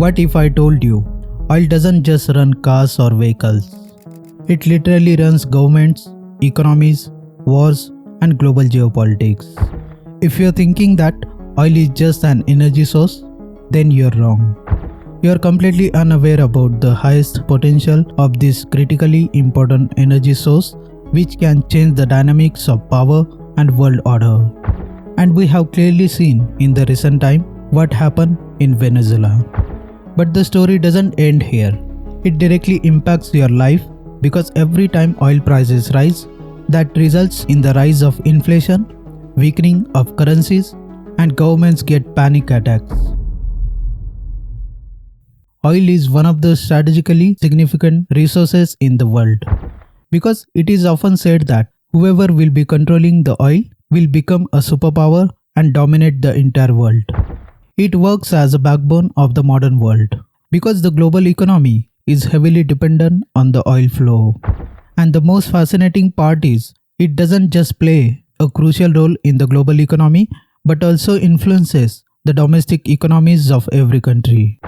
What if I told you oil doesn't just run cars or vehicles? It literally runs governments, economies, wars, and global geopolitics. If you're thinking that oil is just an energy source, then you're wrong. You're completely unaware about the highest potential of this critically important energy source, which can change the dynamics of power and world order. And we have clearly seen in the recent time what happened in Venezuela. But the story doesn't end here. It directly impacts your life because every time oil prices rise, that results in the rise of inflation, weakening of currencies, and governments get panic attacks. Oil is one of the strategically significant resources in the world because it is often said that whoever will be controlling the oil will become a superpower and dominate the entire world. It works as a backbone of the modern world because the global economy is heavily dependent on the oil flow. And the most fascinating part is it doesn't just play a crucial role in the global economy but also influences the domestic economies of every country.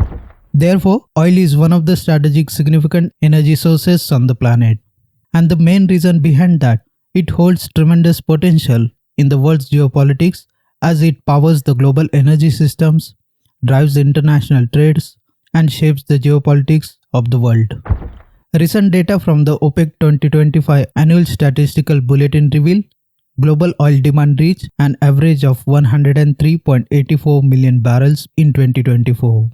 Therefore, oil is one of the strategic significant energy sources on the planet. And the main reason behind that, it holds tremendous potential in the world's geopolitics as it powers the global energy systems, drives international trades, and shapes the geopolitics of the world. Recent data from the OPEC 2025 Annual Statistical Bulletin reveal global oil demand reached an average of 103.84 million barrels in 2024.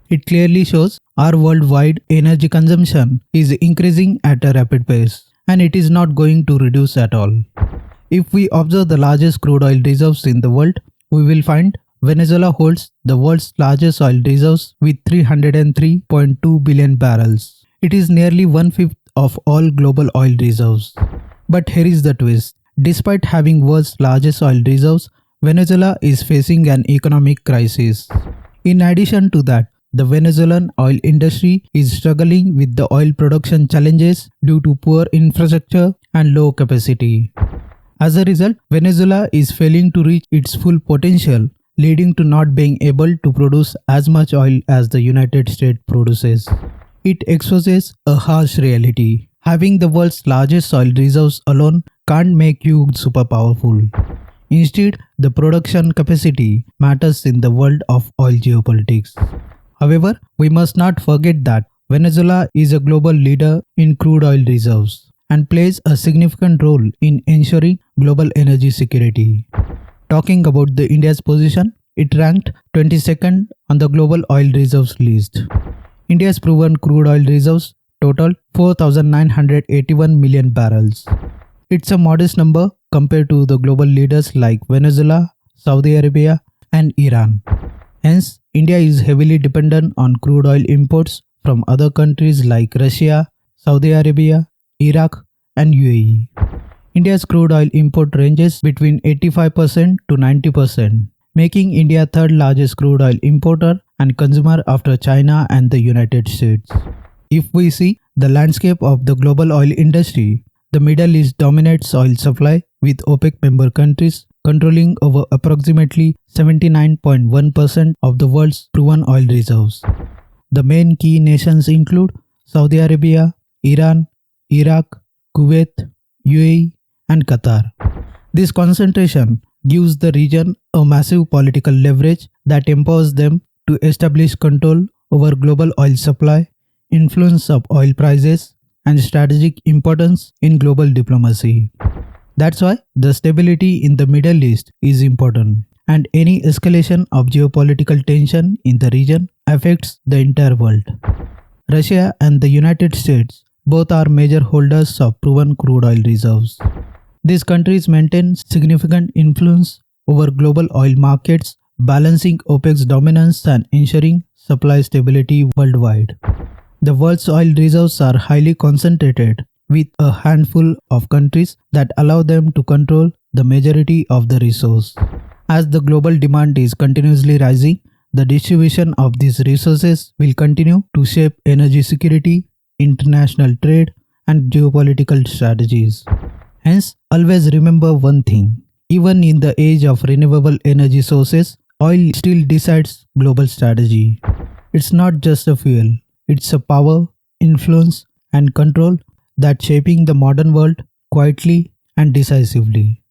It clearly shows our worldwide energy consumption is increasing at a rapid pace, and it is not going to reduce at all. If we observe the largest crude oil reserves in the world, we will find Venezuela holds the world's largest oil reserves with 303.2 billion barrels. It is nearly one-fifth of all global oil reserves. But here is the twist. Despite having world's largest oil reserves, Venezuela is facing an economic crisis. In addition to that, the Venezuelan oil industry is struggling with the oil production challenges due to poor infrastructure and low capacity. As a result, Venezuela is failing to reach its full potential, leading to not being able to produce as much oil as the United States produces. It exposes a harsh reality. Having the world's largest oil reserves alone can't make you super powerful. Instead, the production capacity matters in the world of oil geopolitics. However, we must not forget that Venezuela is a global leader in crude oil reserves and plays a significant role in ensuring global energy security. Talking about the India's position, it ranked 22nd on the global oil reserves list. India's proven crude oil reserves total 4,981 million barrels. It's a modest number compared to the global leaders like Venezuela, Saudi Arabia, and Iran. Hence, India is heavily dependent on crude oil imports from other countries like Russia, Saudi Arabia, Iraq, and UAE. India's crude oil import ranges between 85% to 90%, making India third largest crude oil importer and consumer after China and the United States. If we see the landscape of the global oil industry, the Middle East dominates oil supply with OPEC member countries controlling over approximately 79.1% of the world's proven oil reserves. The main key nations include Saudi Arabia, Iran, Iraq, Kuwait, UAE, and Qatar. This concentration gives the region a massive political leverage that empowers them to establish control over global oil supply, influence of oil prices, and strategic importance in global diplomacy. That's why the stability in the Middle East is important, and any escalation of geopolitical tension in the region affects the entire world. Russia and the United States both are major holders of proven crude oil reserves. These countries maintain significant influence over global oil markets, balancing OPEC's dominance and ensuring supply stability worldwide. The world's oil reserves are highly concentrated, with a handful of countries that allow them to control the majority of the resource. As the global demand is continuously rising, the distribution of these resources will continue to shape energy security, international trade, and geopolitical strategies. Hence, always remember one thing. Even in the age of renewable energy sources, oil still decides global strategy. It's not just a fuel, it's a power, influence, and control that's shaping the modern world quietly and decisively.